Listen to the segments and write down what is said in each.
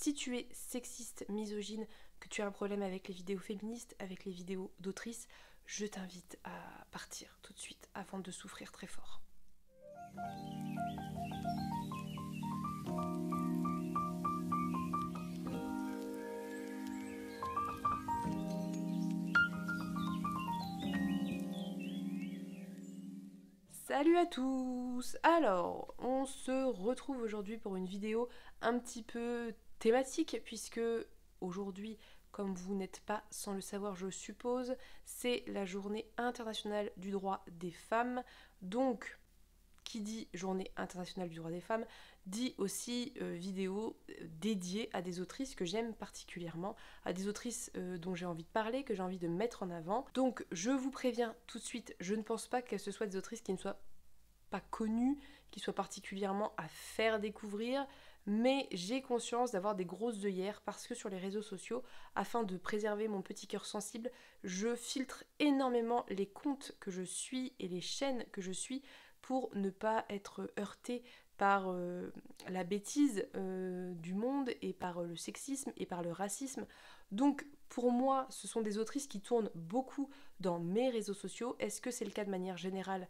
Si tu es sexiste, misogyne, que tu as un problème avec les vidéos féministes, avec les vidéos d'autrices, je t'invite à partir tout de suite avant de souffrir très fort. Salut à tous! Alors, on se retrouve aujourd'hui pour une vidéo un petit peu thématique puisque aujourd'hui, comme vous n'êtes pas sans le savoir je suppose, c'est la journée internationale du droit des femmes. Donc, qui dit journée internationale du droit des femmes, dit aussi vidéo dédiée à des autrices que j'aime particulièrement, à des autrices dont j'ai envie de parler, que j'ai envie de mettre en avant. Donc je vous préviens tout de suite, je ne pense pas qu'elles ce soient des autrices qui ne soient pas connues, qui soient particulièrement à faire découvrir, mais j'ai conscience d'avoir des grosses œillères parce que sur les réseaux sociaux, afin de préserver mon petit cœur sensible, je filtre énormément les comptes que je suis et les chaînes que je suis pour ne pas être heurtée par la bêtise du monde et par le sexisme et par le racisme. Donc pour moi, ce sont des autrices qui tournent beaucoup dans mes réseaux sociaux. Est-ce que c'est le cas de manière générale ?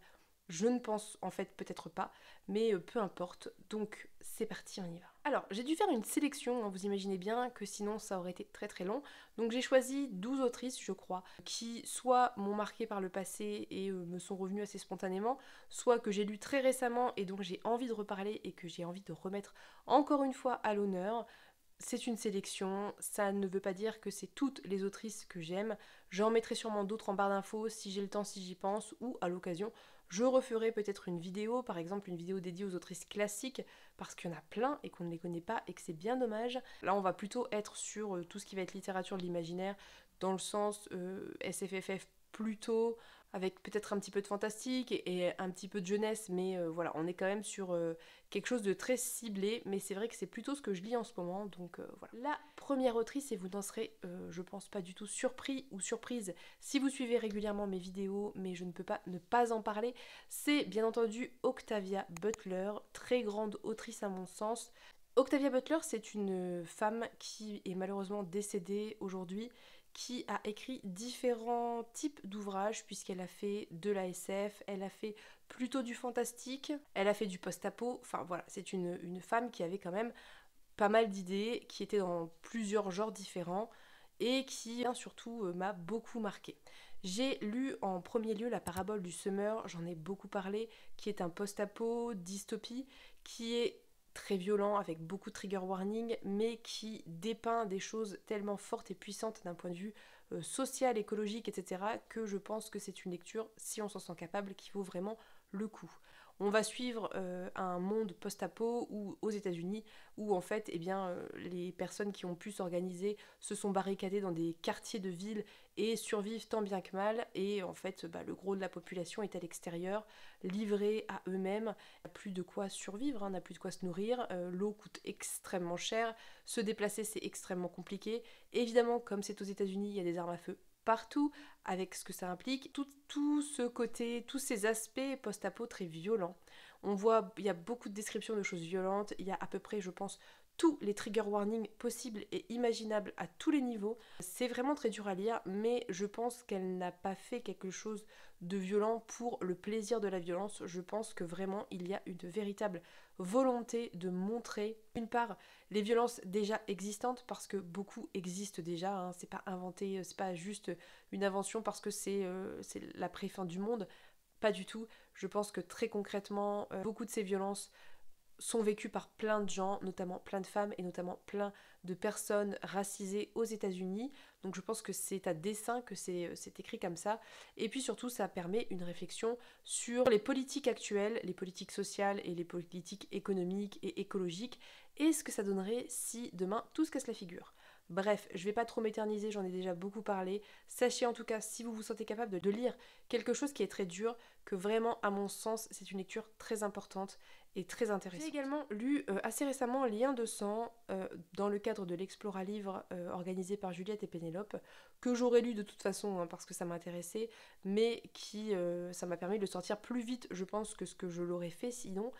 Je ne pense en fait peut-être pas, mais peu importe. Donc c'est parti, on y va. Alors j'ai dû faire une sélection, hein, vous imaginez bien que sinon ça aurait été très très long. Donc j'ai choisi 12 autrices je crois, qui soit m'ont marqué par le passé et me sont revenues assez spontanément, soit que j'ai lu très récemment et donc j'ai envie de reparler et que j'ai envie de remettre encore une fois à l'honneur. C'est une sélection, ça ne veut pas dire que c'est toutes les autrices que j'aime. J'en mettrai sûrement d'autres en barre d'infos si j'ai le temps, si j'y pense, ou à l'occasion, je referai peut-être une vidéo, par exemple une vidéo dédiée aux autrices classiques, parce qu'il y en a plein et qu'on ne les connaît pas et que c'est bien dommage. Là, on va plutôt être sur tout ce qui va être littérature de l'imaginaire, dans le sens SFFF plutôt, avec peut-être un petit peu de fantastique et un petit peu de jeunesse, mais voilà, on est quand même sur quelque chose de très ciblé, mais c'est vrai que c'est plutôt ce que je lis en ce moment, donc voilà. La première autrice, et vous n'en serez, je pense, pas du tout surpris ou surprise si vous suivez régulièrement mes vidéos, mais je ne peux pas ne pas en parler, c'est bien entendu Octavia Butler, très grande autrice à mon sens. Octavia Butler, c'est une femme qui est malheureusement décédée aujourd'hui, qui a écrit différents types d'ouvrages puisqu'elle a fait de la SF, elle a fait plutôt du fantastique, elle a fait du post-apo, enfin voilà, c'est une femme qui avait quand même pas mal d'idées, qui était dans plusieurs genres différents et qui surtout m'a beaucoup marqué. J'ai lu en premier lieu La parabole du semeur, j'en ai beaucoup parlé, qui est un post-apo, dystopie, qui est très violent, avec beaucoup de trigger warning, mais qui dépeint des choses tellement fortes et puissantes d'un point de vue social, écologique, etc., que je pense que c'est une lecture, si on s'en sent capable, qui vaut vraiment le coup. On va suivre un monde post-apo où, aux États-Unis, où en fait, eh bien, les personnes qui ont pu s'organiser se sont barricadées dans des quartiers de ville et survivent tant bien que mal. Et en fait, le gros de la population est à l'extérieur, livré à eux-mêmes, n'a plus de quoi survivre, hein, n'a plus de quoi se nourrir. L'eau coûte extrêmement cher, se déplacer c'est extrêmement compliqué. Évidemment, comme c'est aux États-Unis, il y a des armes à feu partout, avec ce que ça implique, tout ce côté, tous ces aspects post-apo très violents. On voit, il y a beaucoup de descriptions de choses violentes, il y a à peu près, je pense, tous les trigger warnings possibles et imaginables à tous les niveaux. C'est vraiment très dur à lire, mais je pense qu'elle n'a pas fait quelque chose de violent pour le plaisir de la violence. Je pense que vraiment il y a une véritable volonté de montrer, d'une part, les violences déjà existantes, parce que beaucoup existent déjà, hein, c'est pas inventé, c'est pas juste une invention parce que c'est la pré-fin du monde, pas du tout. Je pense que très concrètement, beaucoup de ces violences sont vécues par plein de gens, notamment plein de femmes et notamment plein de personnes racisées aux États-Unis. Donc je pense que c'est à dessein que c'est écrit comme ça. Et puis surtout, ça permet une réflexion sur les politiques actuelles, les politiques sociales et les politiques économiques et écologiques, et ce que ça donnerait si demain tout se casse la figure. Bref, je vais pas trop m'éterniser, j'en ai déjà beaucoup parlé. Sachez en tout cas, si vous vous sentez capable de lire quelque chose qui est très dur, que vraiment, à mon sens, c'est une lecture très importante et très intéressante. J'ai également lu assez récemment Lien de sang dans le cadre de l'Explora Livre organisé par Juliette et Pénélope, que j'aurais lu de toute façon hein, parce que ça m'intéressait, mais qui ça m'a permis de le sortir plus vite, je pense, que ce que je l'aurais fait sinon.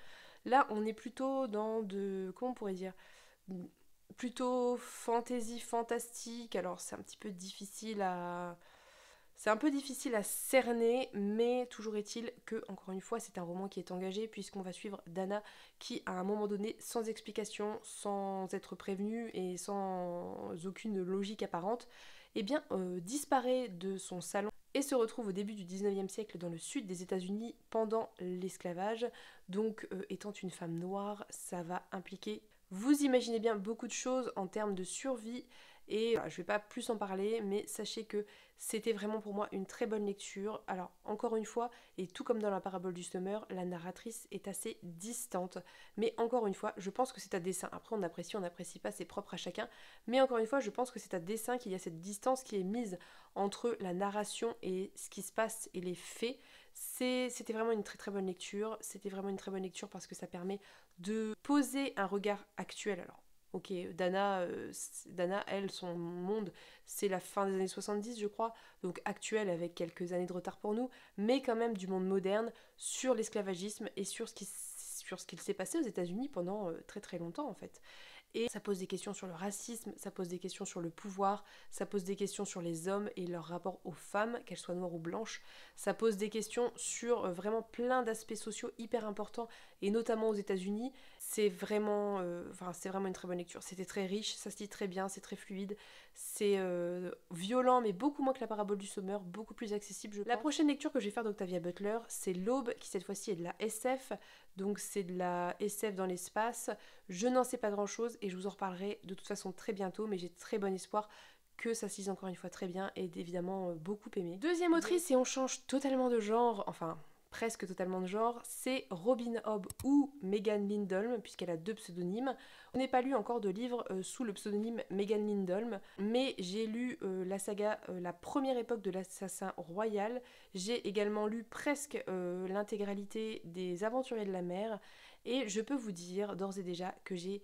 Là, on est plutôt dans de... comment on pourrait dire plutôt fantasy, fantastique. Alors c'est un petit peu difficile à... C'est un peu difficile à cerner, mais toujours est-il que, encore une fois, c'est un roman qui est engagé puisqu'on va suivre Dana qui, à un moment donné, sans explication, sans être prévenue et sans aucune logique apparente, eh bien, disparaît de son salon et se retrouve au début du 19e siècle dans le sud des États-Unis pendant l'esclavage. Donc, étant une femme noire, ça va impliquer, vous imaginez bien, beaucoup de choses en termes de survie. Et voilà, je ne vais pas plus en parler, mais sachez que c'était vraiment pour moi une très bonne lecture. Alors, encore une fois, et tout comme dans la parabole du semeur, la narratrice est assez distante. Mais encore une fois, je pense que c'est à dessein. Après, on n'apprécie pas, c'est propre à chacun. Mais encore une fois, je pense que c'est à dessein qu'il y a cette distance qui est mise entre la narration et ce qui se passe et les faits. C'était vraiment une très très bonne lecture. C'était vraiment une très bonne lecture parce que ça permet de poser un regard actuel. Alors, ok, Dana, elle, son monde, c'est la fin des années 70, je crois, donc actuelle avec quelques années de retard pour nous, mais quand même du monde moderne sur l'esclavagisme et sur ce qu'il s'est passé aux États-Unis pendant très très longtemps en fait. Et ça pose des questions sur le racisme, ça pose des questions sur le pouvoir, ça pose des questions sur les hommes et leur rapport aux femmes, qu'elles soient noires ou blanches. Ça pose des questions sur vraiment plein d'aspects sociaux hyper importants, et notamment aux États-Unis. C'est vraiment une très bonne lecture. C'était très riche, ça se lit très bien, c'est très fluide, c'est violent, mais beaucoup moins que la parabole du sommeur, beaucoup plus accessible, je pense. La prochaine lecture que je vais faire d'Octavia Butler, c'est L'Aube, qui cette fois-ci est de la SF. Donc c'est de la SF dans l'espace. Je n'en sais pas grand-chose et je vous en reparlerai de toute façon très bientôt, mais j'ai très bon espoir que ça se lise encore une fois très bien et évidemment beaucoup aimé. Deuxième autrice, et on change totalement de genre, enfin presque totalement de genre, c'est Robin Hobb ou Megan Lindholm, puisqu'elle a deux pseudonymes. Je n'ai pas lu encore de livre sous le pseudonyme Megan Lindholm, mais j'ai lu la saga La première époque de l'assassin royal. J'ai également lu presque l'intégralité des Aventuriers de la mer, et je peux vous dire d'ores et déjà que j'ai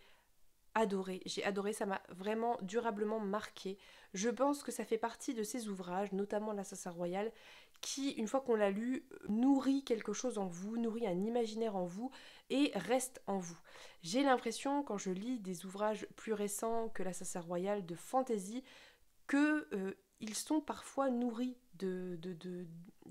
adoré, ça m'a vraiment durablement marqué. Je pense que ça fait partie de ces ouvrages, notamment l'Assassin Royal, qui, une fois qu'on l'a lu, nourrit quelque chose en vous, nourrit un imaginaire en vous et reste en vous. J'ai l'impression, quand je lis des ouvrages plus récents que l'Assassin Royal de fantasy, que ils sont parfois nourris de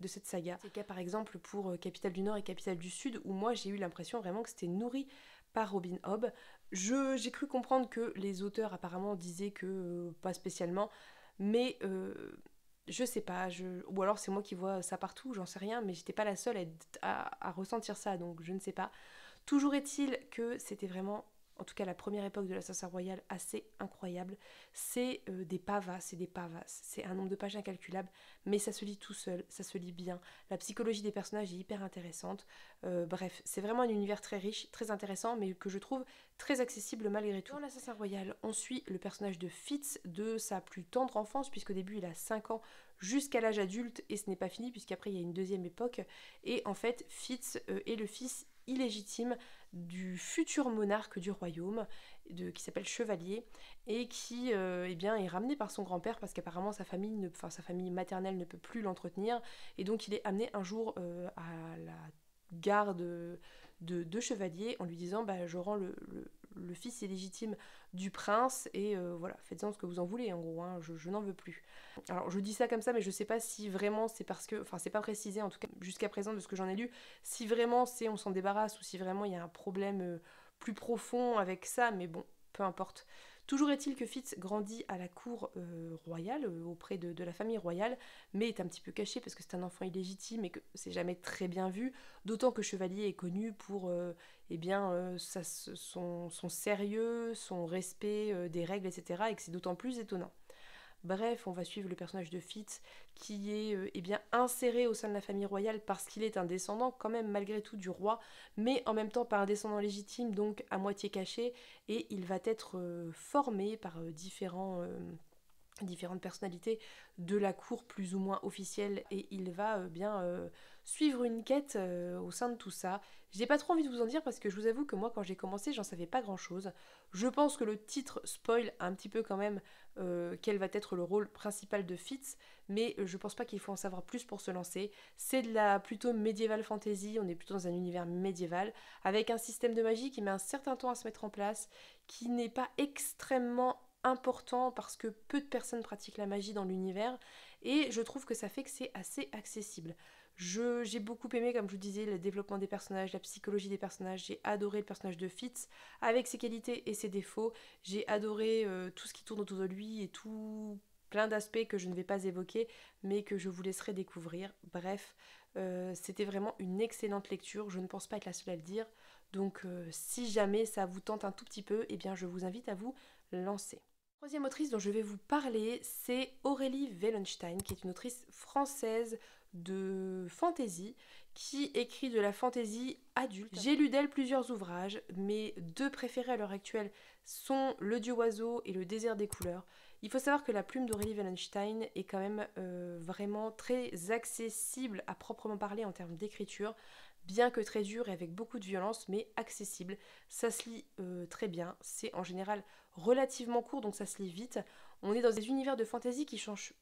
cette saga. C'est le cas par exemple pour Capitale du Nord et Capitale du Sud, où moi j'ai eu l'impression vraiment que c'était nourri par Robin Hobb. J'ai cru comprendre que les auteurs apparemment disaient que pas spécialement, mais je sais pas, ou alors c'est moi qui vois ça partout, j'en sais rien, mais j'étais pas la seule à ressentir ça, donc je ne sais pas. Toujours est-il que c'était vraiment, en tout cas la première époque de l'Assassin Royal, assez incroyable. C'est des pavasses et des pavasses. C'est un nombre de pages incalculable, mais ça se lit tout seul, ça se lit bien. La psychologie des personnages est hyper intéressante. Bref, c'est vraiment un univers très riche, très intéressant, mais que je trouve très accessible malgré tout. Dans l'Assassin Royal, on suit le personnage de Fitz de sa plus tendre enfance, puisqu'au début il a 5 ans jusqu'à l'âge adulte, et ce n'est pas fini, puisqu'après il y a une deuxième époque. Et en fait, Fitz est le fils illégitime du futur monarque du royaume, qui s'appelle Chevalier, et qui eh bien, est ramené par son grand-père parce qu'apparemment sa famille maternelle ne peut plus l'entretenir, et donc il est amené un jour à la garde de Chevalier en lui disant bah, je rends le fils illégitime du prince et voilà, faites-en ce que vous en voulez en gros, hein, je n'en veux plus. Alors je dis ça comme ça, mais je sais pas si vraiment c'est parce que, enfin c'est pas précisé en tout cas jusqu'à présent de ce que j'en ai lu, si vraiment c'est on s'en débarrasse ou si vraiment il y a un problème plus profond avec ça, mais bon, peu importe. Toujours est-il que Fitz grandit à la cour royale, auprès de la famille royale, mais est un petit peu caché parce que c'est un enfant illégitime et que c'est jamais très bien vu, d'autant que Chevalier est connu pour son sérieux, son respect des règles, etc. et que c'est d'autant plus étonnant. Bref, on va suivre le personnage de Fitz qui est inséré au sein de la famille royale parce qu'il est un descendant quand même malgré tout du roi, mais en même temps pas un descendant légitime, donc à moitié caché, et il va être formé par différentes personnalités de la cour plus ou moins officielle, et il va suivre une quête au sein de tout ça. J'ai pas trop envie de vous en dire parce que je vous avoue que moi quand j'ai commencé j'en savais pas grand chose. Je pense que le titre spoil un petit peu quand même quel va être le rôle principal de Fitz, mais je pense pas qu'il faut en savoir plus pour se lancer. C'est de la plutôt médiéval fantasy, on est plutôt dans un univers médiéval avec un système de magie qui met un certain temps à se mettre en place, qui n'est pas extrêmement important parce que peu de personnes pratiquent la magie dans l'univers, et je trouve que ça fait que c'est assez accessible. J'ai beaucoup aimé, comme je vous disais, le développement des personnages, la psychologie des personnages. J'ai adoré le personnage de Fitz, avec ses qualités et ses défauts. J'ai adoré tout ce qui tourne autour de lui et tout plein d'aspects que je ne vais pas évoquer, mais que je vous laisserai découvrir. Bref, c'était vraiment une excellente lecture. Je ne pense pas être la seule à le dire. Donc si jamais ça vous tente un tout petit peu, eh bien je vous invite à vous lancer. La troisième autrice dont je vais vous parler, c'est Aurélie Wellenstein, qui est une autrice française de fantasy, qui écrit de la fantasy adulte. J'ai lu d'elle plusieurs ouvrages, mes deux préférés à l'heure actuelle sont Le Dieu Oiseau et Le Désert des couleurs. Il faut savoir que la plume d'Aurélie Wellenstein est quand même vraiment très accessible à proprement parler en termes d'écriture, bien que très dur et avec beaucoup de violence, mais accessible. Ça se lit très bien, c'est en général relativement court, donc ça se lit vite. On est dans des univers de fantasy qui changent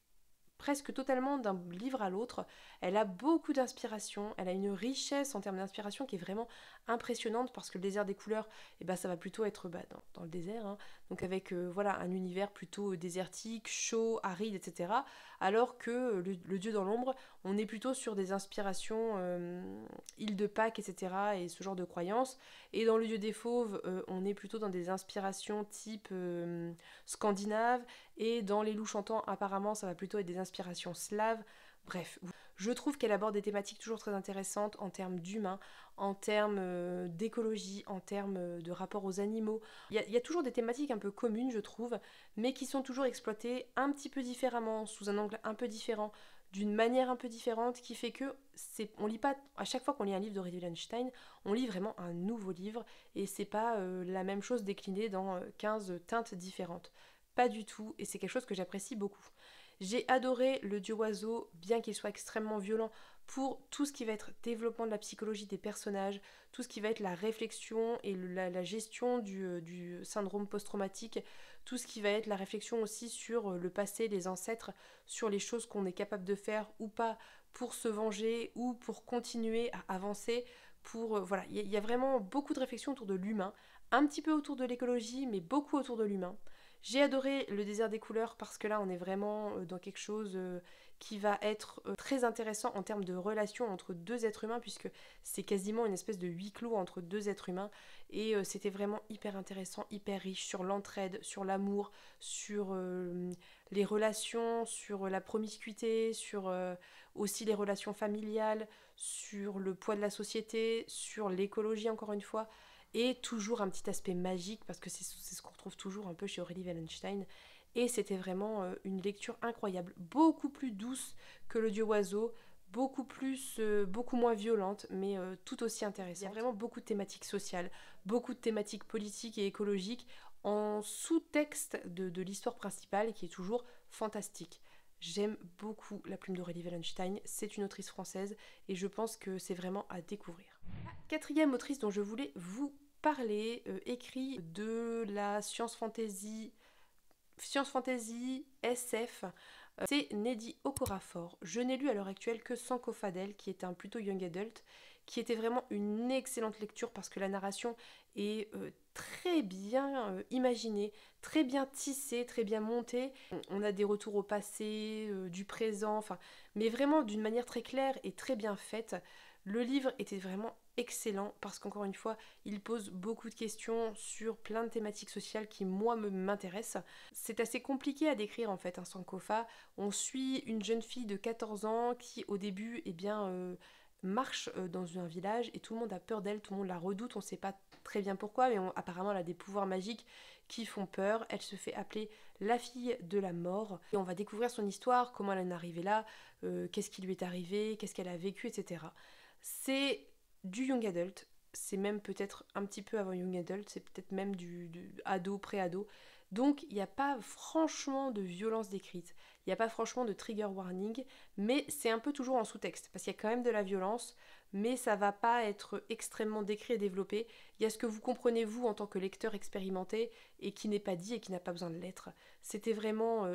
presque totalement d'un livre à l'autre. Elle a beaucoup d'inspiration, elle a une richesse en termes d'inspiration qui est vraiment impressionnante, parce que le désert des couleurs, ça va plutôt être dans le désert, hein, donc avec un univers plutôt désertique, chaud, aride, etc. Alors que le Dieu dans l'ombre, on est plutôt sur des inspirations île de Pâques, etc. et ce genre de croyances. Et dans le Dieu des fauves, on est plutôt dans des inspirations type scandinave, et dans Les Loups Chantants, apparemment, ça va plutôt être des inspirations slaves. Bref, je trouve qu'elle aborde des thématiques toujours très intéressantes en termes d'humain, en termes d'écologie, en termes de rapport aux animaux. Il y a toujours des thématiques un peu communes, je trouve, mais qui sont toujours exploitées un petit peu différemment, sous un angle un peu différent, d'une manière un peu différente, qui fait que on lit pas, à chaque fois qu'on lit un livre d'Aurélie Wellenstein, on lit vraiment un nouveau livre, et c'est pas la même chose déclinée dans 15 teintes différentes. Pas du tout, et c'est quelque chose que j'apprécie beaucoup. J'ai adoré Le Dieu Oiseau, bien qu'il soit extrêmement violent, pour tout ce qui va être développement de la psychologie des personnages, tout ce qui va être la réflexion et la gestion du syndrome post-traumatique, tout ce qui va être la réflexion aussi sur le passé, les ancêtres, sur les choses qu'on est capable de faire ou pas pour se venger ou pour continuer à avancer. Voilà, il y a vraiment beaucoup de réflexions autour de l'humain, un petit peu autour de l'écologie, mais beaucoup autour de l'humain. J'ai adoré Le Désert des couleurs, parce que là on est vraiment dans quelque chose qui va être très intéressant en termes de relation entre deux êtres humains, puisque c'est quasiment une espèce de huis clos entre deux êtres humains, et c'était vraiment hyper intéressant, hyper riche sur l'entraide, sur l'amour, sur les relations, sur la promiscuité, sur aussi les relations familiales, sur le poids de la société, sur l'écologie encore une fois. Et toujours un petit aspect magique, parce que c'est ce qu'on retrouve toujours un peu chez Aurélie Wellenstein. Et c'était vraiment une lecture incroyable, beaucoup plus douce que Le Dieu Oiseau, beaucoup moins violente, mais tout aussi intéressante. Il y a vraiment beaucoup de thématiques sociales, beaucoup de thématiques politiques et écologiques en sous-texte de l'histoire principale, qui est toujours fantastique. J'aime beaucoup la plume d'Aurélie Wellenstein, c'est une autrice française et je pense que c'est vraiment à découvrir. Quatrième autrice dont je voulais vous parler, écrit de la science fantasy SF, c'est Nnedi Okorafor. Je n'ai lu à l'heure actuelle que Sanko Fadel, qui est un plutôt young adult, qui était vraiment une excellente lecture, parce que la narration est très bien imaginée, très bien tissée, très bien montée. On a des retours au passé, du présent, mais vraiment d'une manière très claire et très bien faite. Le livre était vraiment excellent, parce qu'encore une fois, il pose beaucoup de questions sur plein de thématiques sociales qui, moi, m'intéressent. C'est assez compliqué à décrire, en fait, un Sankofa. On suit une jeune fille de 14 ans qui, au début, marche dans un village, et tout le monde a peur d'elle, tout le monde la redoute, on ne sait pas très bien pourquoi, mais apparemment elle a des pouvoirs magiques qui font peur. Elle se fait appeler la fille de la mort, et on va découvrir son histoire, comment elle en est arrivée là, qu'est-ce qui lui est arrivé, qu'est-ce qu'elle a vécu, etc. C'est du young adult, c'est même peut-être un petit peu avant young adult, c'est peut-être même du ado, pré-ado. Donc il n'y a pas franchement de violence décrite, il n'y a pas franchement de trigger warning, mais c'est un peu toujours en sous-texte, parce qu'il y a quand même de la violence, mais ça va pas être extrêmement décrit et développé. Il y a ce que vous comprenez vous en tant que lecteur expérimenté et qui n'est pas dit et qui n'a pas besoin de l'être. C'était vraiment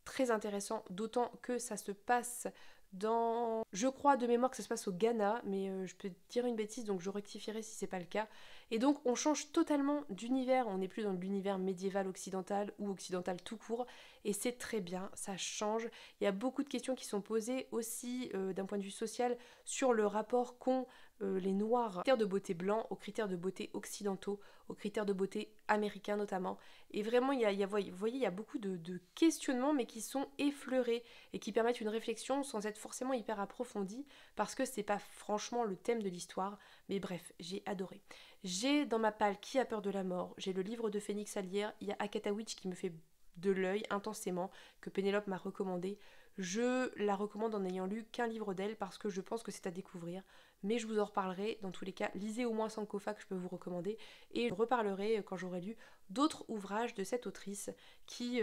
très intéressant, d'autant que ça se passe dans... Je crois de mémoire que ça se passe au Ghana, mais je peux dire une bêtise, donc je rectifierai si c'est pas le cas. Et donc on change totalement d'univers, on n'est plus dans l'univers médiéval occidental ou occidental tout court, et c'est très bien, ça change. Il y a beaucoup de questions qui sont posées aussi d'un point de vue social sur le rapport qu'ont les noirs aux critères de beauté blancs, aux critères de beauté occidentaux, aux critères de beauté américains notamment. Et vraiment, vous voyez, il y a beaucoup de questionnements, mais qui sont effleurés et qui permettent une réflexion sans être forcément hyper approfondie, parce que c'est pas franchement le thème de l'histoire. Mais bref, j'ai adoré. J'ai dans ma palle Qui a peur de la mort, j'ai le livre de Phoenix à lire, il y a Agatha Witch qui me fait de l'œil intensément, que Pénélope m'a recommandé. Je la recommande en n'ayant lu qu'un livre d'elle parce que je pense que c'est à découvrir, mais je vous en reparlerai. Dans tous les cas, lisez au moins Sankofa que je peux vous recommander, et je reparlerai quand j'aurai lu d'autres ouvrages de cette autrice qui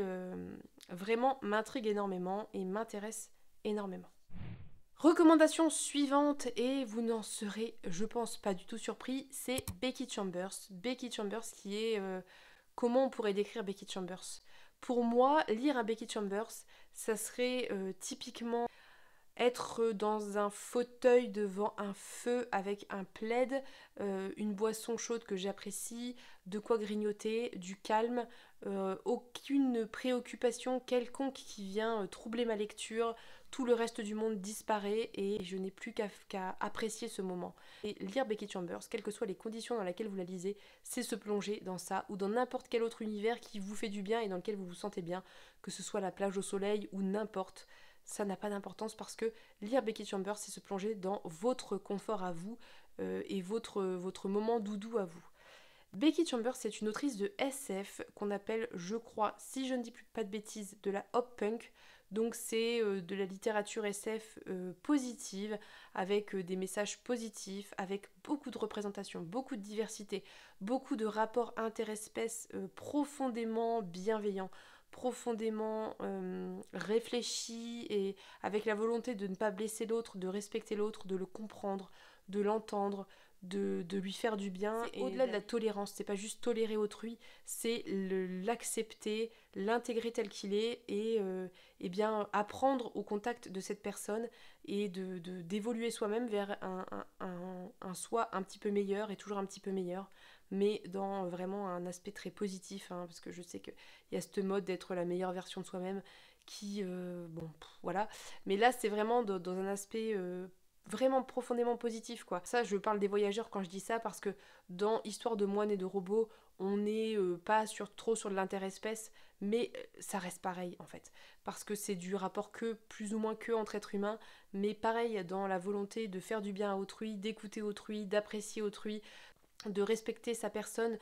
vraiment m'intrigue énormément et m'intéresse énormément. Recommandation suivante, et vous n'en serez, je pense, pas du tout surpris, c'est Becky Chambers. Becky Chambers qui est... comment on pourrait décrire Becky Chambers? Pour moi, lire un Becky Chambers, ça serait typiquement être dans un fauteuil devant un feu avec un plaid, une boisson chaude que j'apprécie, de quoi grignoter, du calme, aucune préoccupation quelconque qui vient troubler ma lecture, tout le reste du monde disparaît et je n'ai plus qu'à apprécier ce moment. Et lire Becky Chambers, quelles que soient les conditions dans lesquelles vous la lisez, c'est se plonger dans ça ou dans n'importe quel autre univers qui vous fait du bien et dans lequel vous vous sentez bien, que ce soit la plage au soleil ou n'importe. Ça n'a pas d'importance parce que lire Becky Chambers, c'est se plonger dans votre confort à vous et votre moment doudou à vous. Becky Chambers, c'est une autrice de SF qu'on appelle, je crois, si je ne dis pas de bêtises, de la hop punk. Donc c'est de la littérature SF positive, avec des messages positifs, avec beaucoup de représentation, beaucoup de diversité, beaucoup de rapports interespèces profondément bienveillants, profondément réfléchis et avec la volonté de ne pas blesser l'autre, de respecter l'autre, de le comprendre, de l'entendre, de lui faire du bien. Et au-delà de la tolérance, c'est pas juste tolérer autrui, c'est l'accepter, l'intégrer tel qu'il est et bien apprendre au contact de cette personne et d'évoluer soi-même vers un soi un petit peu meilleur et toujours un petit peu meilleur, mais dans vraiment un aspect très positif, hein, parce que je sais qu'il y a ce mode d'être la meilleure version de soi-même qui, voilà, mais là c'est vraiment dans un aspect vraiment profondément positif, quoi. Ça, je parle des voyageurs quand je dis ça, parce que dans Histoire de moines et de robots, on n'est pas trop sur de l'interespèce, mais ça reste pareil en fait, parce que c'est du rapport que, plus ou moins que entre êtres humains, mais pareil dans la volonté de faire du bien à autrui, d'écouter autrui, d'apprécier autrui, de respecter sa personne,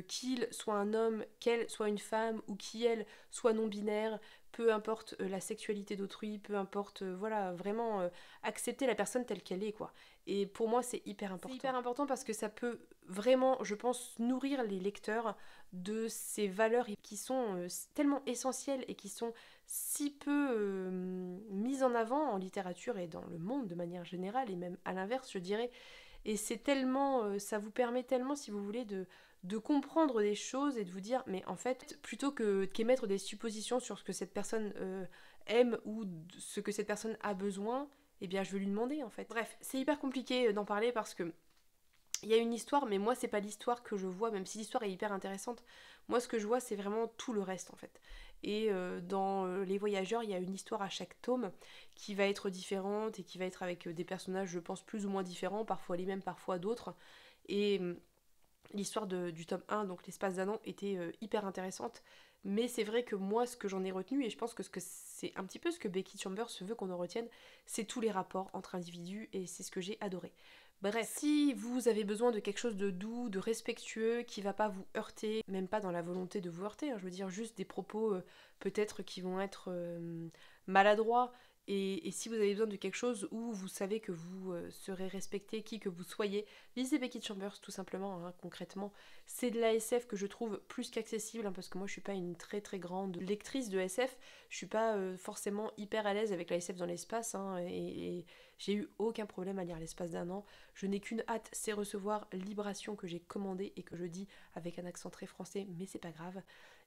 qu'il soit un homme, qu'elle soit une femme, ou qu'elle soit non-binaire, peu importe la sexualité d'autrui, peu importe, voilà, vraiment accepter la personne telle qu'elle est, quoi. Et pour moi, c'est hyper important. C'est hyper important parce que ça peut vraiment, je pense, nourrir les lecteurs de ces valeurs qui sont tellement essentielles et qui sont si peu mises en avant en littérature et dans le monde de manière générale, et même à l'inverse, je dirais. Et c'est tellement, ça vous permet tellement, si vous voulez, de comprendre des choses et de vous dire, mais en fait, plutôt qu'émettre des suppositions sur ce que cette personne aime ou ce que cette personne a besoin, eh bien je vais lui demander en fait. Bref, c'est hyper compliqué d'en parler parce que il y a une histoire, mais moi c'est pas l'histoire que je vois, même si l'histoire est hyper intéressante. Moi ce que je vois c'est vraiment tout le reste en fait. Et dans Les Voyageurs, il y a une histoire à chaque tome qui va être différente et qui va être avec des personnages, je pense, plus ou moins différents, parfois les mêmes, parfois d'autres. Et l'histoire du tome 1, donc L'espace d'un an, était hyper intéressante. Mais c'est vrai que moi, ce que j'en ai retenu, et je pense que c'est un petit peu ce que Becky Chambers veut qu'on en retienne, c'est tous les rapports entre individus, et c'est ce que j'ai adoré. Bref, si vous avez besoin de quelque chose de doux, de respectueux, qui va pas vous heurter, même pas dans la volonté de vous heurter, hein, je veux dire juste des propos peut-être qui vont être maladroits Et si vous avez besoin de quelque chose où vous savez que vous serez respecté, qui que vous soyez, lisez Becky Chambers tout simplement, hein, concrètement. C'est de la SF que je trouve plus qu'accessible, hein, parce que moi je suis pas une très très grande lectrice de SF, je suis pas forcément hyper à l'aise avec la SF dans l'espace, hein, et j'ai eu aucun problème à lire l'espace d'un an. Je n'ai qu'une hâte, c'est recevoir Libération que j'ai commandé et que je dis avec un accent très français, mais c'est pas grave.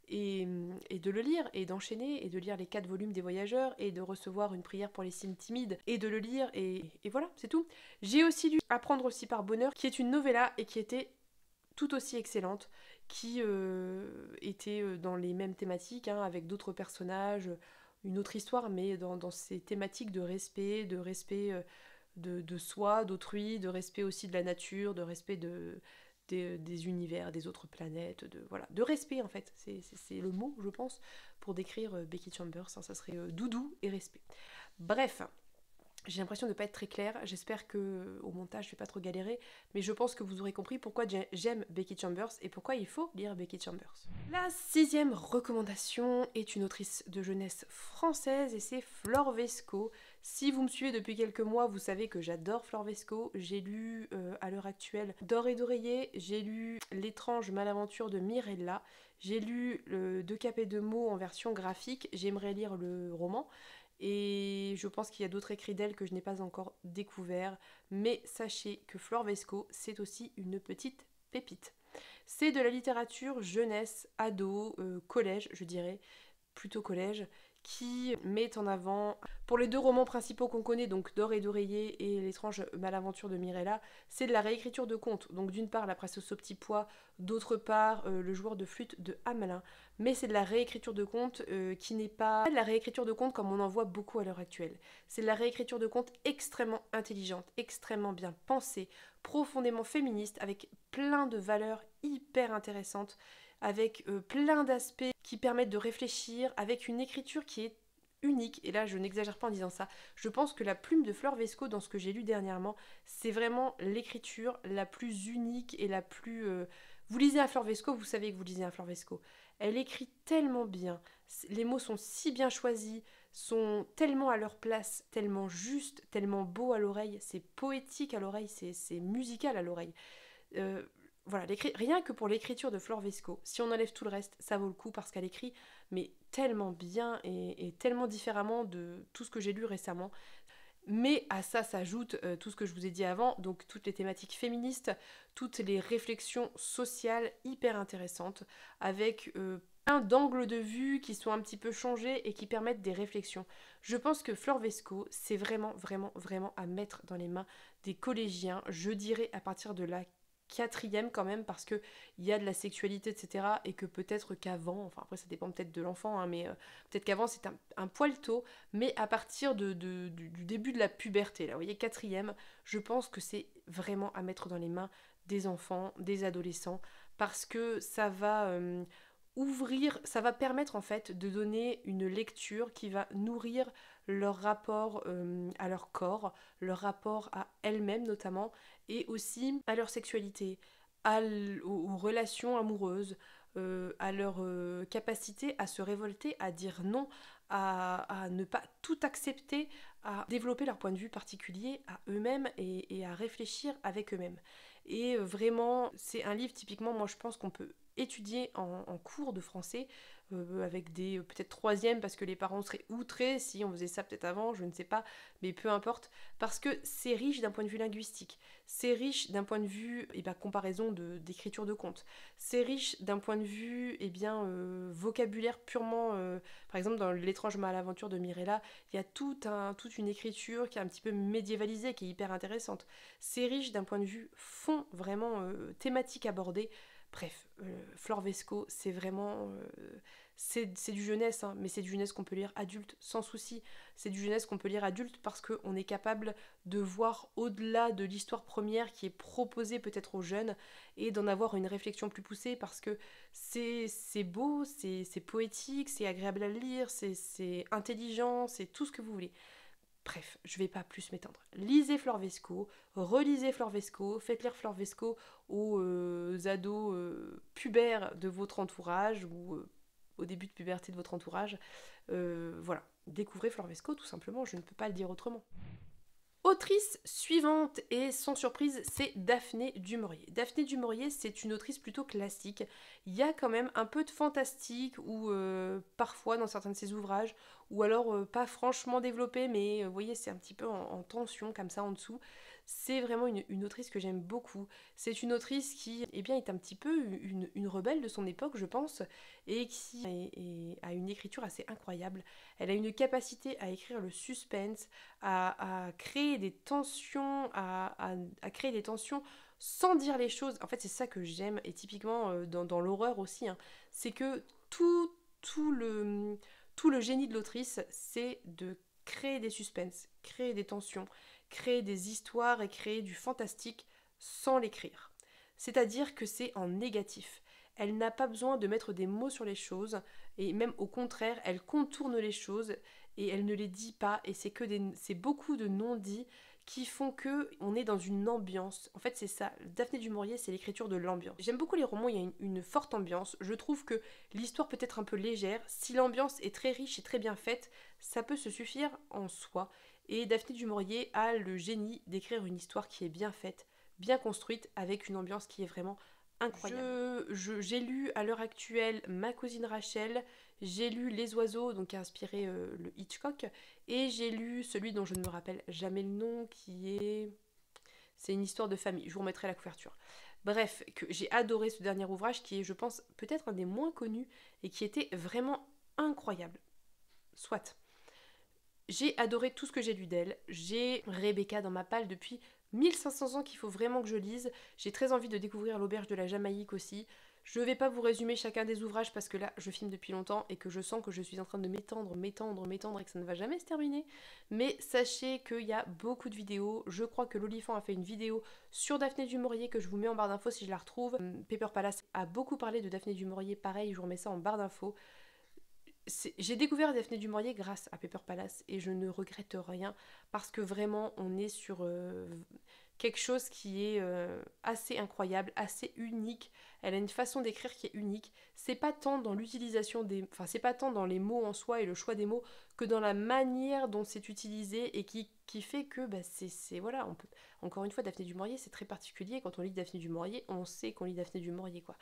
Et de le lire, et d'enchaîner, et de lire les 4 volumes des Voyageurs, et de recevoir une prière pour les signes timides, et de le lire, et voilà, c'est tout. J'ai aussi lu Apprendre aussi par bonheur, qui est une novella, et qui était tout aussi excellente, qui était dans les mêmes thématiques, hein, avec d'autres personnages, une autre histoire, mais dans ces thématiques de respect de soi, d'autrui, de respect aussi de la nature, de respect des univers, des autres planètes, voilà, de respect en fait, c'est le mot je pense pour décrire Becky Chambers, hein, ça serait doudou et respect. Bref, j'ai l'impression de ne pas être très claire, j'espère que au montage je vais pas trop galérer, mais je pense que vous aurez compris pourquoi j'aime Becky Chambers et pourquoi il faut lire Becky Chambers. La 6e recommandation est une autrice de jeunesse française et c'est Flore Vesco. Si vous me suivez depuis quelques mois, vous savez que j'adore Flore Vesco. J'ai lu à l'heure actuelle D'or et d'oreiller, j'ai lu L'étrange malaventure de Mirella, j'ai lu le Deux cap et deux mots en version graphique, j'aimerais lire le roman. Et je pense qu'il y a d'autres écrits d'elle que je n'ai pas encore découverts. Mais sachez que Flore Vesco, c'est aussi une petite pépite. C'est de la littérature jeunesse, ado, collège, je dirais, plutôt collège, qui met en avant, pour les 2 romans principaux qu'on connaît, donc D'or et d'oreiller et L'étrange malaventure de Mirella, c'est de la réécriture de contes. Donc d'une part La princesse au petit pois, d'autre part Le joueur de flûte de Hamelin. Mais c'est de la réécriture de contes qui n'est pas de la réécriture de contes comme on en voit beaucoup à l'heure actuelle. C'est de la réécriture de contes extrêmement intelligente, extrêmement bien pensée, profondément féministe, avec plein de valeurs hyper intéressantes, avec plein d'aspects qui permettent de réfléchir, avec une écriture qui est unique, et là je n'exagère pas en disant ça, je pense que la plume de Flore Vesco dans ce que j'ai lu dernièrement, c'est vraiment l'écriture la plus unique et la plus... Vous lisez un Flore Vesco, vous savez que vous lisez un Flore Vesco. Elle écrit tellement bien, les mots sont si bien choisis, sont tellement à leur place, tellement justes, tellement beaux à l'oreille, c'est poétique à l'oreille, c'est musical à l'oreille. Euh, voilà, rien que pour l'écriture de Flore Vesco, si on enlève tout le reste, ça vaut le coup parce qu'elle écrit mais tellement bien et tellement différemment de tout ce que j'ai lu récemment. Mais à ça s'ajoute tout ce que je vous ai dit avant, donc toutes les thématiques féministes, toutes les réflexions sociales hyper intéressantes, avec plein d'angles de vue qui sont un petit peu changés et qui permettent des réflexions. Je pense que Flore Vesco, c'est vraiment, vraiment, vraiment à mettre dans les mains des collégiens, je dirais à partir de la 4e quand même, parce que il y a de la sexualité, etc. Et que peut-être qu'avant, enfin après ça dépend peut-être de l'enfant, hein, mais peut-être qu'avant c'est un poil tôt, mais à partir du début de la puberté, là, vous voyez, 4e, je pense que c'est vraiment à mettre dans les mains des enfants, des adolescents, parce que ça va ouvrir, ça va permettre en fait de donner une lecture qui va nourrir leur rapport à leur corps, leur rapport à elles-mêmes notamment, et aussi à leur sexualité, aux relations amoureuses, à leur capacité à se révolter, à dire non, à ne pas tout accepter, à développer leur point de vue particulier à eux-mêmes et à réfléchir avec eux-mêmes. Et vraiment, c'est un livre typiquement, moi je pense qu'on peut étudier en cours de français, avec des peut-être 3e parce que les parents seraient outrés si on faisait ça peut-être avant, je ne sais pas, mais peu importe, parce que c'est riche d'un point de vue linguistique, c'est riche d'un point de vue comparaison d'écriture de contes, c'est riche d'un point de vue vocabulaire purement, par exemple dans L'étrange malaventure de Mirella, il y a toute une écriture qui est un petit peu médiévalisée, qui est hyper intéressante, c'est riche d'un point de vue fond, vraiment thématique abordée. Bref, Flore Vesco, c'est vraiment... c'est du jeunesse, hein, mais c'est du jeunesse qu'on peut lire adulte sans souci. C'est du jeunesse qu'on peut lire adulte parce qu'on est capable de voir au-delà de l'histoire première qui est proposée peut-être aux jeunes et d'en avoir une réflexion plus poussée parce que c'est beau, c'est poétique, c'est agréable à lire, c'est intelligent, c'est tout ce que vous voulez. Bref, je vais pas plus m'étendre. Lisez Flore Vesco, relisez Flore Vesco, faites lire Flore Vesco aux ados pubères de votre entourage ou au début de puberté de votre entourage. Voilà, découvrez Flore Vesco tout simplement, je ne peux pas le dire autrement. Autrice suivante, et sans surprise, c'est Daphné du Maurier. Daphné du Maurier, c'est une autrice plutôt classique. Il y a quand même un peu de fantastique, ou parfois dans certains de ses ouvrages, ou alors pas franchement développé, mais vous voyez, c'est un petit peu en tension, comme ça en dessous. C'est vraiment une autrice que j'aime beaucoup. C'est une autrice qui eh bien, est un petit peu une rebelle de son époque, je pense, et qui a une écriture assez incroyable. Elle a une capacité à écrire le suspense, à créer des tensions, à créer des tensions sans dire les choses. En fait, c'est ça que j'aime, et typiquement dans l'horreur aussi, hein, c'est que tout le génie de l'autrice, c'est de créer des suspens, créer des tensions, créer des histoires et créer du fantastique sans l'écrire. C'est-à-dire que c'est en négatif. Elle n'a pas besoin de mettre des mots sur les choses, et même au contraire, elle contourne les choses et elle ne les dit pas, et c'est beaucoup de non-dits qui font que on est dans une ambiance. En fait, c'est ça. Daphné du Maurier, c'est l'écriture de l'ambiance. J'aime beaucoup les romans, il y a une forte ambiance. Je trouve que l'histoire peut être un peu légère. Si l'ambiance est très riche et très bien faite, ça peut se suffire en soi. Et Daphné du Maurier a le génie d'écrire une histoire qui est bien faite, bien construite, avec une ambiance qui est vraiment incroyable. J'ai lu à l'heure actuelle Ma cousine Rachel, j'ai lu Les oiseaux, donc qui a inspiré le Hitchcock, et j'ai lu celui dont je ne me rappelle jamais le nom, qui est... C'est une histoire de famille, je vous remettrai la couverture. Bref, que j'ai adoré ce dernier ouvrage qui est, je pense, peut-être un des moins connus et qui était vraiment incroyable. Soit. J'ai adoré tout ce que j'ai lu d'elle. J'ai Rebecca dans ma palle depuis 1500 ans qu'il faut vraiment que je lise. J'ai très envie de découvrir l'auberge de la Jamaïque aussi. Je ne vais pas vous résumer chacun des ouvrages parce que là, je filme depuis longtemps et que je sens que je suis en train de m'étendre et que ça ne va jamais se terminer. Mais sachez qu'il y a beaucoup de vidéos. Je crois que l'Olifant a fait une vidéo sur Daphné du Maurier que je vous mets en barre d'infos si je la retrouve. Paper Palace a beaucoup parlé de Daphné du Maurier. Pareil, je vous remets ça en barre d'infos. J'ai découvert Daphné du Maurier grâce à Paper Palace et je ne regrette rien parce que vraiment on est sur quelque chose qui est assez incroyable, assez unique. Elle a une façon d'écrire qui est unique. C'est pas tant dans l'utilisation enfin c'est pas tant dans les mots en soi et le choix des mots que dans la manière dont c'est utilisé et qui fait que bah, voilà, encore une fois Daphné du Maurier c'est très particulier. Quand on lit Daphné du Maurier, on sait qu'on lit Daphné du Maurier quoi.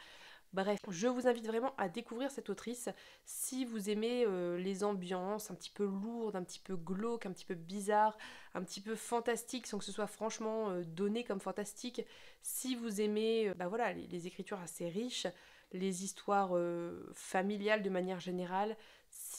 Bref, je vous invite vraiment à découvrir cette autrice si vous aimez les ambiances un petit peu lourdes, un petit peu glauques, un petit peu bizarres, un petit peu fantastiques, sans que ce soit franchement donné comme fantastique. Si vous aimez bah voilà, les écritures assez riches, les histoires familiales de manière générale,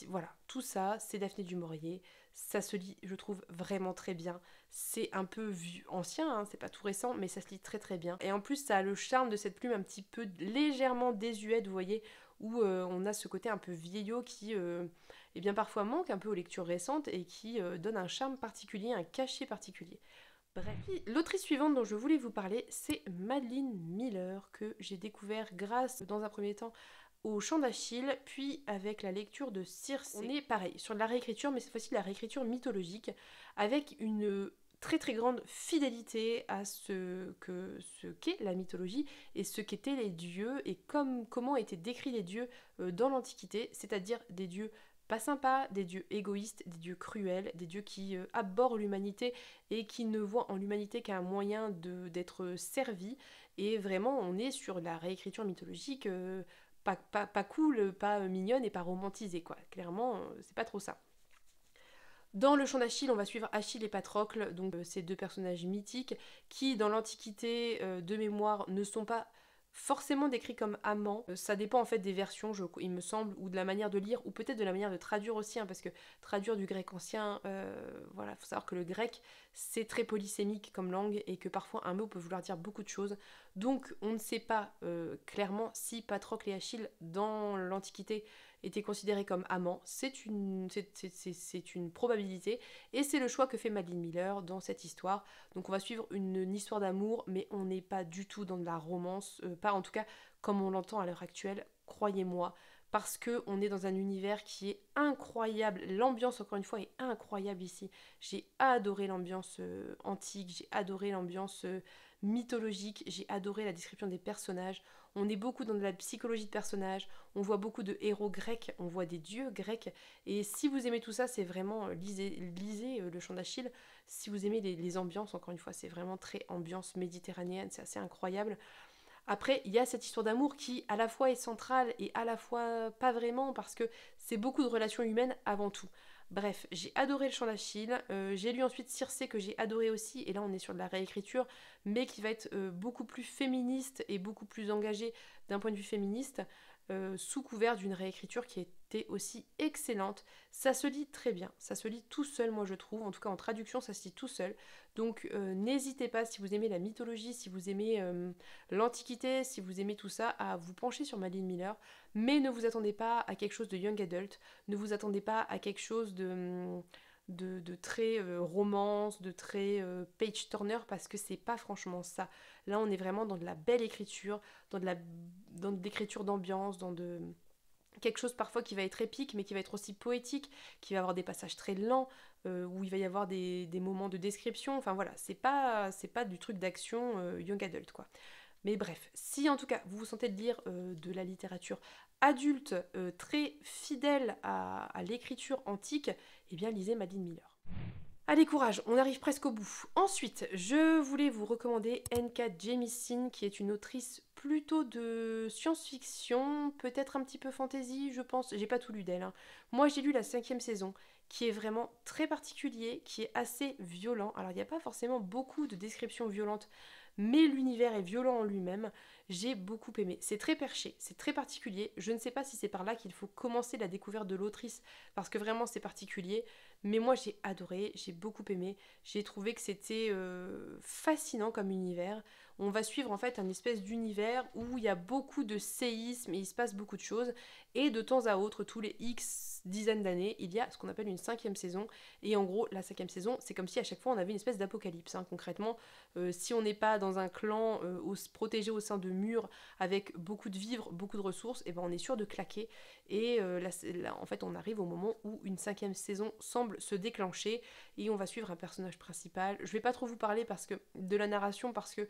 voilà, tout ça, c'est Daphné du Maurier. Ça se lit, je trouve, vraiment très bien. C'est un peu ancien, hein, c'est pas tout récent, mais ça se lit très très bien. Et en plus, ça a le charme de cette plume un petit peu légèrement désuète, vous voyez, où on a ce côté un peu vieillot qui, eh bien, parfois manque un peu aux lectures récentes et qui donne un charme particulier, un cachet particulier. Bref, l'autrice suivante dont je voulais vous parler, c'est Madeline Miller, que j'ai découvert grâce, dans un premier temps, au Chant d'Achille, puis avec la lecture de Circé. On est pareil, sur de la réécriture, mais cette fois-ci de la réécriture mythologique, avec une très très grande fidélité à ce qu'est la mythologie et ce qu'étaient les dieux et comment étaient décrits les dieux dans l'Antiquité, c'est-à-dire des dieux pas sympas, des dieux égoïstes, des dieux cruels, des dieux qui abhorrent l'humanité et qui ne voient en l'humanité qu'un moyen d'être servi. Et vraiment, on est sur la réécriture mythologique pas cool, pas mignonne et pas romantisée, quoi. Clairement, c'est pas trop ça. Dans le Chant d'Achille, on va suivre Achille et Patrocle, donc ces deux personnages mythiques qui, dans l'Antiquité, de mémoire, ne sont pas forcément décrits comme amants. Ça dépend en fait des versions, il me semble, ou de la manière de lire, ou peut-être de la manière de traduire aussi, hein, parce que traduire du grec ancien, voilà, faut savoir que le grec, c'est très polysémique comme langue, et que parfois un mot peut vouloir dire beaucoup de choses. Donc on ne sait pas clairement si Patrocle et Achille, dans l'Antiquité, étaient considérés comme amants. C'est une probabilité, et c'est le choix que fait Madeline Miller dans cette histoire. Donc on va suivre une histoire d'amour, mais on n'est pas du tout dans de la romance, pas en tout cas comme on l'entend à l'heure actuelle, croyez-moi, parce qu'on est dans un univers qui est incroyable. L'ambiance, encore une fois, est incroyable ici. J'ai adoré l'ambiance antique, j'ai adoré l'ambiance mythologique, j'ai adoré la description des personnages. On est beaucoup dans de la psychologie de personnages, on voit beaucoup de héros grecs, on voit des dieux grecs. Et si vous aimez tout ça, c'est vraiment, lisez Le Chant d'Achille. Si vous aimez les ambiances, encore une fois, c'est vraiment très ambiance méditerranéenne, c'est assez incroyable. Après, il y a cette histoire d'amour qui à la fois est centrale et à la fois pas vraiment parce que c'est beaucoup de relations humaines avant tout. Bref, j'ai adoré Le Chant d'Achille, j'ai lu ensuite Circé que j'ai adoré aussi, et là on est sur de la réécriture, mais qui va être beaucoup plus féministe et beaucoup plus engagée d'un point de vue féministe, sous couvert d'une réécriture qui était aussi excellente. Ça se lit très bien, ça se lit tout seul moi je trouve, en tout cas en traduction ça se lit tout seul. Donc n'hésitez pas si vous aimez la mythologie, si vous aimez l'Antiquité, si vous aimez tout ça, à vous pencher sur Madeline Miller. Mais ne vous attendez pas à quelque chose de young adult, ne vous attendez pas à quelque chose de très romance, de très page turner, parce que c'est pas franchement ça. Là on est vraiment dans de la belle écriture, dans de l'écriture d'ambiance, dans de quelque chose parfois qui va être épique mais qui va être aussi poétique, qui va avoir des passages très lents, où il va y avoir des moments de description, enfin voilà, c'est pas du truc d'action young adult quoi. Mais bref, si en tout cas vous vous sentez de lire de la littérature adulte très fidèle à l'écriture antique, eh bien lisez Madeline Miller. Allez courage, on arrive presque au bout. Ensuite, je voulais vous recommander N.K. Jemisin, qui est une autrice plutôt de science-fiction, peut-être un petit peu fantasy, je pense. J'ai pas tout lu d'elle, hein. Moi, j'ai lu la 5e saison, qui est vraiment très particulier, qui est assez violent. Alors, il n'y a pas forcément beaucoup de descriptions violentes, mais l'univers est violent en lui-même. J'ai beaucoup aimé. C'est très perché, c'est très particulier. Je ne sais pas si c'est par là qu'il faut commencer la découverte de l'autrice, parce que vraiment c'est particulier. Mais moi j'ai adoré, j'ai beaucoup aimé. J'ai trouvé que c'était fascinant comme univers. On va suivre en fait un espèce d'univers où il y a beaucoup de séismes et il se passe beaucoup de choses. Et de temps à autre, tous les X dizaines d'années, il y a ce qu'on appelle une 5e saison. Et en gros, la 5e saison, c'est comme si à chaque fois on avait une espèce d'apocalypse, hein. Concrètement, si on n'est pas dans un clan protégé au sein de murs avec beaucoup de vivres, beaucoup de ressources, et ben on est sûr de claquer. Et là, en fait, on arrive au moment où une 5e saison semble se déclencher et on va suivre un personnage principal. Je vais pas trop vous parler de la narration parce que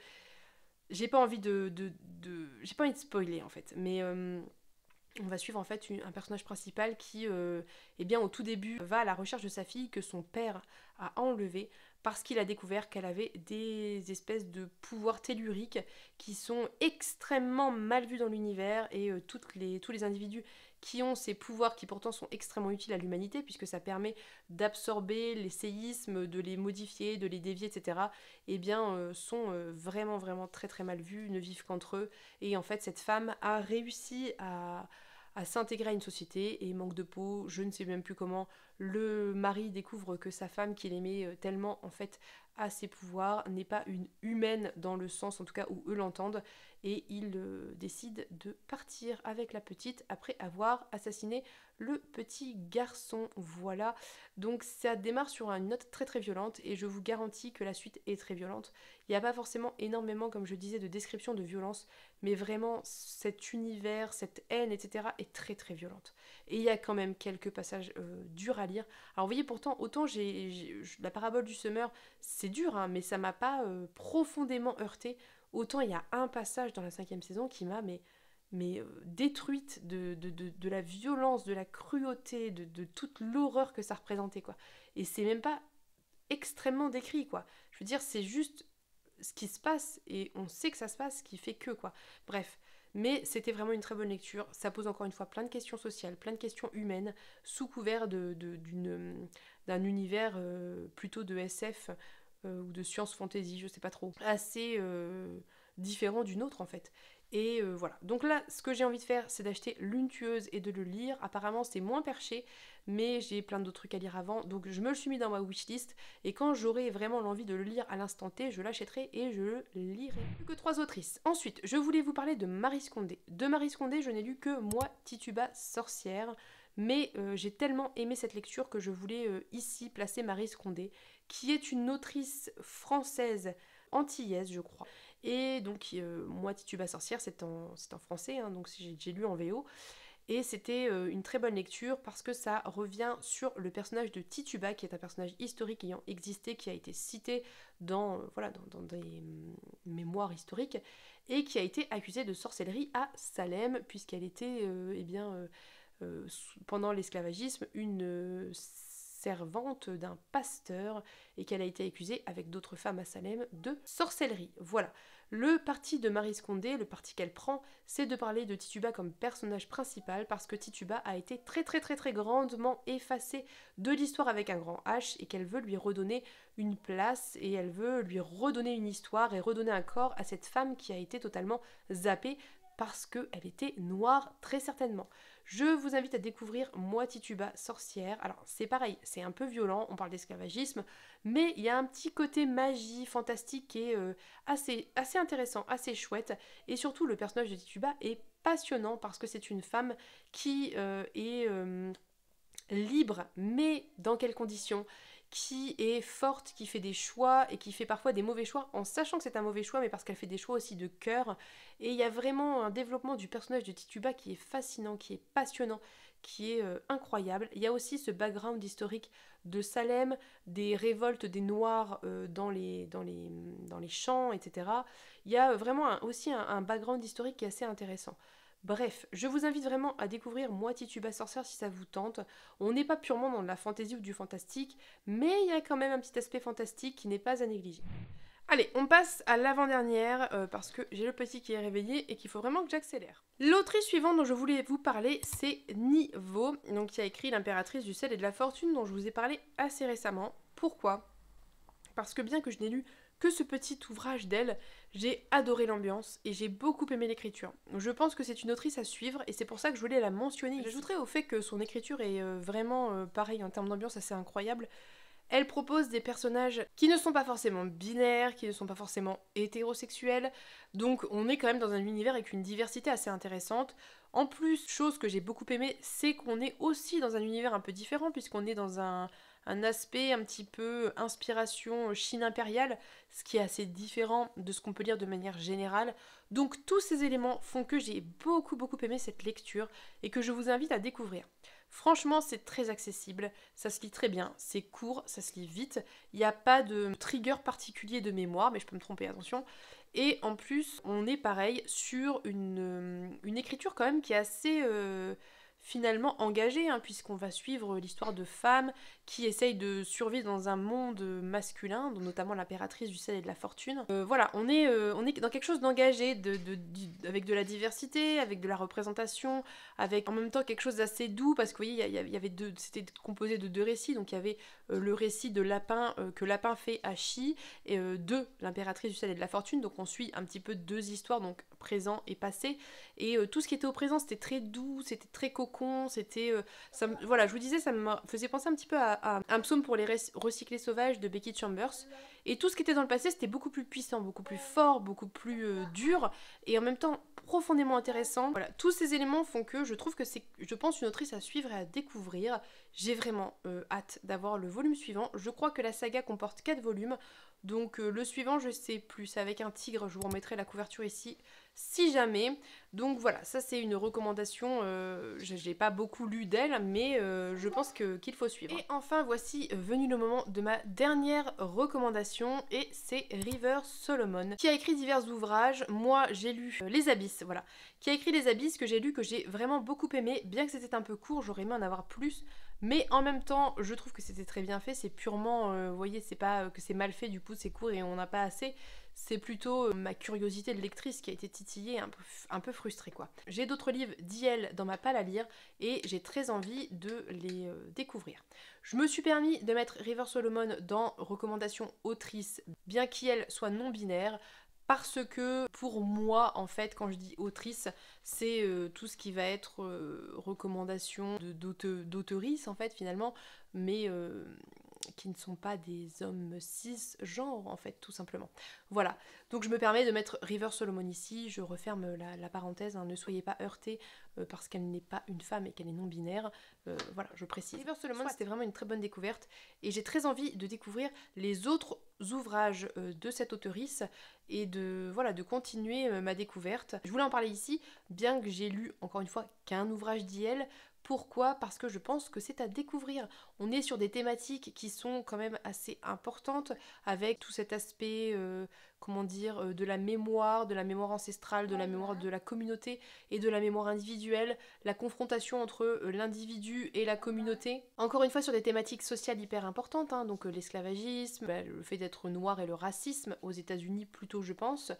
j'ai pas envie j'ai pas envie de spoiler en fait. Mais on va suivre en fait un personnage principal qui, eh bien, au tout début, va à la recherche de sa fille que son père a enlevée parce qu'il a découvert qu'elle avait des espèces de pouvoirs telluriques qui sont extrêmement mal vus dans l'univers et tous les individus qui ont ces pouvoirs qui pourtant sont extrêmement utiles à l'humanité puisque ça permet d'absorber les séismes, de les modifier, de les dévier, etc. Eh bien, sont vraiment vraiment très très mal vus, ne vivent qu'entre eux. Et en fait, cette femme a réussi à s'intégrer à une société et manque de peau, je ne sais même plus comment, le mari découvre que sa femme qu'il aimait tellement en fait a ses pouvoirs, n'est pas une humaine dans le sens en tout cas où eux l'entendent et il décide de partir avec la petite après avoir assassiné le petit garçon. Voilà, donc ça démarre sur une note très très violente et je vous garantis que la suite est très violente. Il n'y a pas forcément énormément, comme je disais, de description de violence, mais vraiment cet univers, cette haine, etc. est très très violente. Et il y a quand même quelques passages durs à lire. Alors vous voyez, pourtant, autant la parabole du semeur, c'est dur, hein, mais ça m'a pas profondément heurté. Autant il y a un passage dans la 5e saison qui m'a détruite de la violence, de la cruauté, de toute l'horreur que ça représentait, quoi. Et c'est même pas extrêmement décrit, quoi. Je veux dire, c'est juste ce qui se passe et on sait que ça se passe, ce qui fait que quoi. Bref, mais c'était vraiment une très bonne lecture. Ça pose encore une fois plein de questions sociales, plein de questions humaines, sous couvert d'un univers plutôt de SF ou de science fantasy, je sais pas trop, assez différent d'une autre en fait. Et voilà. Donc là, ce que j'ai envie de faire, c'est d'acheter Lune tueuse et de le lire. Apparemment, c'est moins perché, mais j'ai plein d'autres trucs à lire avant. Donc je me le suis mis dans ma wishlist. Et quand j'aurai vraiment l'envie de le lire à l'instant T, je l'achèterai et je le lirai. Plus que 3 autrices. Ensuite, je voulais vous parler de Maryse Condé. De Maryse Condé, je n'ai lu que Moi, Tituba, sorcière. Mais j'ai tellement aimé cette lecture que je voulais ici placer Maryse Condé, qui est une autrice française antillaise, je crois. Et donc, Moi, Tituba sorcière, c'est en français, hein, donc j'ai lu en VO. et c'était une très bonne lecture parce que ça revient sur le personnage de Tituba, qui est un personnage historique ayant existé, qui a été cité dans, dans des mémoires historiques, et qui a été accusée de sorcellerie à Salem, puisqu'elle était pendant l'esclavagisme une servante d'un pasteur et qu'elle a été accusée avec d'autres femmes à Salem de sorcellerie. Voilà. Le parti de Maryse Condé, le parti qu'elle prend, c'est de parler de Tituba comme personnage principal parce que Tituba a été très grandement effacée de l'histoire avec un grand H et qu'elle veut lui redonner une place et elle veut lui redonner une histoire et redonner un corps à cette femme qui a été totalement zappée parce qu'elle était noire très certainement. Je vous invite à découvrir Moi Tituba sorcière. Alors c'est pareil, c'est un peu violent, on parle d'esclavagisme, mais il y a un petit côté magie, fantastique qui est assez intéressant, assez chouette. Et surtout le personnage de Tituba est passionnant parce que c'est une femme qui est libre, mais dans quelles conditions ? Qui est forte, qui fait des choix et qui fait parfois des mauvais choix en sachant que c'est un mauvais choix mais parce qu'elle fait des choix aussi de cœur. Et il y a vraiment un développement du personnage de Tituba qui est fascinant, qui est passionnant, qui est incroyable. Il y a aussi ce background historique de Salem, des révoltes des Noirs dans les champs, etc. Il y a vraiment aussi un background historique qui est assez intéressant. Bref, je vous invite vraiment à découvrir Moi Tituba sorcière si ça vous tente. On n'est pas purement dans de la fantaisie ou du fantastique, mais il y a quand même un petit aspect fantastique qui n'est pas à négliger. Allez, on passe à l'avant-dernière parce que j'ai le petit qui est réveillé et qu'il faut vraiment que j'accélère. L'autrice suivante dont je voulais vous parler, c'est Nivo, donc qui a écrit L'impératrice du sel et de la fortune dont je vous ai parlé assez récemment. Pourquoi ? Parce que bien que je n'ai lu que ce petit ouvrage d'elle, j'ai adoré l'ambiance et j'ai beaucoup aimé l'écriture. Je pense que c'est une autrice à suivre et c'est pour ça que je voulais la mentionner. J'ajouterai au fait que son écriture est vraiment pareil en termes d'ambiance assez incroyable. Elle propose des personnages qui ne sont pas forcément binaires, qui ne sont pas forcément hétérosexuels, donc on est quand même dans un univers avec une diversité assez intéressante. En plus, chose que j'ai beaucoup aimé, c'est qu'on est aussi dans un univers un peu différent puisqu'on est dans un aspect un petit peu inspiration Chine impériale, ce qui est assez différent de ce qu'on peut lire de manière générale. Donc tous ces éléments font que j'ai beaucoup aimé cette lecture et que je vous invite à découvrir. Franchement, c'est très accessible, ça se lit très bien, c'est court, ça se lit vite, il n'y a pas de trigger particulier de mémoire, mais je peux me tromper, attention. Et en plus, on est pareil sur une écriture quand même qui est assez finalement engagée, hein, puisqu'on va suivre l'histoire de femmes qui essayent de survivre dans un monde masculin, dont notamment l'impératrice du sel et de la fortune. Voilà, on est dans quelque chose d'engagé, avec de la diversité, avec de la représentation, avec en même temps quelque chose d'assez doux, parce que vous voyez, il y avait c'était composé de deux récits, donc il y avait le récit de Lapin, que Lapin fait à Chi, et de l'impératrice du sel et de la fortune, donc on suit un petit peu deux histoires, donc présent et passé, et tout ce qui était au présent, c'était très doux, c'était très cocon, c'était... voilà, je vous disais, ça me faisait penser un petit peu à un psaume pour les recyclés sauvages de Becky Chambers, et tout ce qui était dans le passé, c'était beaucoup plus puissant, beaucoup plus fort, beaucoup plus dur, et en même temps profondément intéressant. Voilà, tous ces éléments font que je trouve que c'est, je pense, une autrice à suivre et à découvrir. J'ai vraiment hâte d'avoir le volume suivant. Je crois que la saga comporte 4 volumes, donc le suivant, je sais plus, c'est avec un tigre, je vous remettrai la couverture ici, si jamais. Donc voilà, ça c'est une recommandation, j'ai pas beaucoup lu d'elle, mais je pense qu'il faut suivre. Et enfin, voici venu le moment de ma dernière recommandation, et c'est River Solomon, qui a écrit divers ouvrages. Moi, j'ai lu Les Abysses, voilà, qui a écrit Les Abysses, que j'ai lu, que j'ai vraiment beaucoup aimé, bien que c'était un peu court, j'aurais aimé en avoir plus, mais en même temps, je trouve que c'était très bien fait, c'est purement, vous voyez, c'est pas que c'est mal fait, du coup c'est court et on n'a pas assez, c'est plutôt ma curiosité de lectrice qui a été titillée, un peu frustrée quoi. J'ai d'autres livres d'IL dans ma palle à lire et j'ai très envie de les découvrir. Je me suis permis de mettre River Solomon dans recommandations autrices, bien qu'elle soit non binaire, parce que pour moi, en fait, quand je dis autrice, c'est tout ce qui va être recommandation d'auteurice, en fait, finalement, mais qui ne sont pas des hommes cisgenres en fait, tout simplement. Voilà, donc je me permets de mettre River Solomon ici, je referme la parenthèse, hein, ne soyez pas heurtés parce qu'elle n'est pas une femme et qu'elle est non-binaire, voilà, je précise. River Solomon, c'était vraiment une très bonne découverte, et j'ai très envie de découvrir les autres ouvrages de cette auteurice, et voilà, de continuer ma découverte. Je voulais en parler ici, bien que j'ai lu, encore une fois, qu'un ouvrage d'I.L. Pourquoi? Parce que je pense que c'est à découvrir. On est sur des thématiques qui sont quand même assez importantes, avec tout cet aspect, comment dire, de la mémoire ancestrale, de la mémoire de la communauté et de la mémoire individuelle, la confrontation entre l'individu et la communauté. Encore une fois, sur des thématiques sociales hyper importantes, hein, donc l'esclavagisme, le fait d'être noir et le racisme, aux États-Unis plutôt, je pense.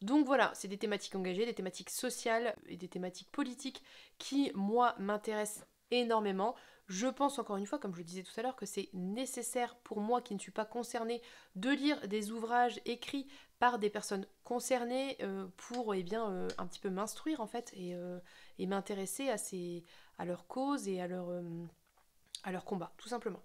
Donc voilà, c'est des thématiques engagées, des thématiques sociales et des thématiques politiques qui, moi, m'intéressent énormément. Je pense encore une fois, comme je le disais tout à l'heure, que c'est nécessaire pour moi qui ne suis pas concernée de lire des ouvrages écrits par des personnes concernées pour un petit peu m'instruire en fait et m'intéresser à leur cause et à leur combat, tout simplement.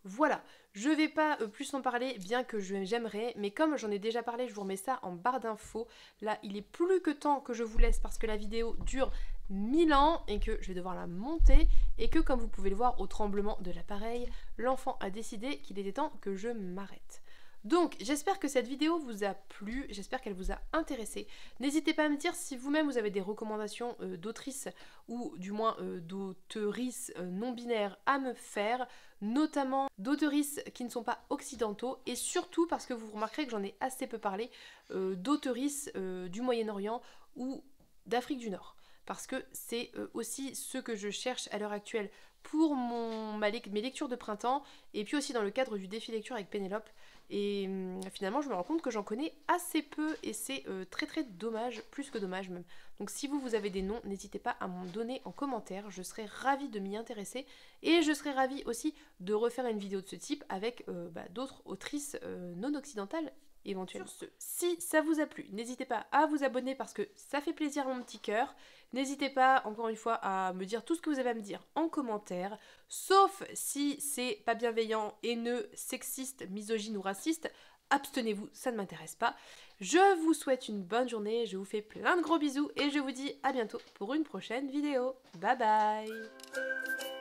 Voilà, je vais pas plus en parler, bien que j'aimerais, mais comme j'en ai déjà parlé, je vous remets ça en barre d'infos. Là, il est plus que temps que je vous laisse parce que la vidéo dure 1000 ans et que je vais devoir la monter et que, comme vous pouvez le voir au tremblement de l'appareil, l'enfant a décidé qu'il était temps que je m'arrête. Donc, j'espère que cette vidéo vous a plu, j'espère qu'elle vous a intéressé. N'hésitez pas à me dire si vous-même vous avez des recommandations d'autrices ou du moins d'auteurisses non-binaires à me faire, notamment d'auteurisses qui ne sont pas occidentaux, et surtout parce que vous remarquerez que j'en ai assez peu parlé, d'auteurisses du Moyen-Orient ou d'Afrique du Nord. Parce que c'est aussi ce que je cherche à l'heure actuelle pour mes lectures de printemps, et puis aussi dans le cadre du défi lecture avec Pénélope. Et finalement, je me rends compte que j'en connais assez peu, et c'est très très dommage, plus que dommage même. Donc si vous avez des noms, n'hésitez pas à m'en donner en commentaire, je serais ravie de m'y intéresser, et je serais ravie aussi de refaire une vidéo de ce type avec d'autres autrices non occidentales éventuellement. Sur ce, si ça vous a plu, n'hésitez pas à vous abonner parce que ça fait plaisir à mon petit cœur. N'hésitez pas, encore une fois, à me dire tout ce que vous avez à me dire en commentaire, sauf si c'est pas bienveillant, haineux, sexiste, misogyne ou raciste. Abstenez-vous, ça ne m'intéresse pas. Je vous souhaite une bonne journée, je vous fais plein de gros bisous et je vous dis à bientôt pour une prochaine vidéo. Bye bye!